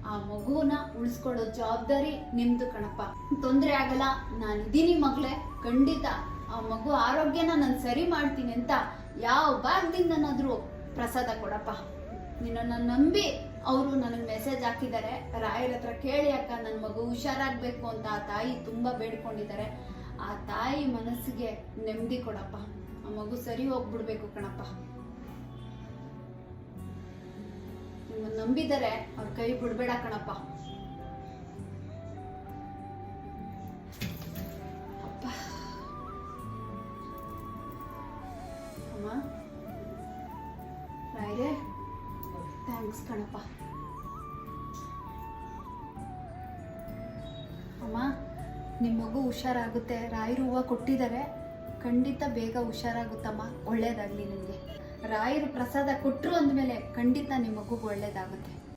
ಆ ಮಗುನ ಉಳಿಸ್ಕೊಳ್ಳೋ ಜವಾಬ್ದಾರಿ ನಿಮ್ದು ಕಣಪ್ಪ. ತೊಂದ್ರೆ ಆಗಲ್ಲ, ನಾನಿದ್ದೀನಿ ಮಗಳೇ, ಖಂಡಿತ ಆ ಮಗು ಆರೋಗ್ಯನ ನಾನು ಸರಿ ಮಾಡ್ತೀನಿ ಅಂತ ಯಾವ ಭಾಗದಿಂದನಾದ್ರೂ ಪ್ರಸಾದ ಕೊಡಪ್ಪ. ನಿನ್ನನ್ನು ನಂಬಿ ಅವರು ನನಗೆ ಮೆಸೇಜ್ ಹಾಕಿದ್ದಾರೆ, ರಾಯರ ಹತ್ರ ಕೇಳಿ ಅಕ್ಕ ನನ್ನ ಮಗು ಹುಷಾರಾಗ್ಬೇಕು ಅಂತ ಆ ತಾಯಿ ತುಂಬಾ ಬೇಡ್ಕೊಂಡಿದ್ದಾರೆ. ಆ ತಾಯಿ ಮನಸ್ಸಿಗೆ ನೆಮ್ಮದಿ ಕೊಡಪ್ಪ, ಆ ಮಗು ಸರಿ ಹೋಗ್ಬಿಡ್ಬೇಕು ಕಣಪ್ಪ. ನಿಮ್ಮನ್ನ ನಂಬಿದರೆ ಅವ್ರ ಕೈ ಬಿಡ್ಬೇಡ ಕಣಪ್ಪ. ಅಪ್ಪ ಅಮ್ಮ, ರಾಯರೇ ಥ್ಯಾಂಕ್ಸ್ ಕಣಪ್ಪ. ಅಮ್ಮ, ನಿಮ್ಮ ಮಗು ಹುಷಾರಾಗುತ್ತೆ, ರಾಯರು ಹೂವು ಕೊಟ್ಟಿದ್ದಾರೆ, ಖಂಡಿತ ಬೇಗ ಹುಷಾರಾಗುತ್ತಮ್ಮ. ಒಳ್ಳೇದಾಗ್ಲಿ ನಿಮಗೆ. ರಾಯರು ಪ್ರಸಾದ ಕೊಟ್ಟರು ಅಂದಮೇಲೆ ಖಂಡಿತ ನಿಮ್ಮ ಮಗುಗೆ ಒಳ್ಳೇದಾಗುತ್ತೆ.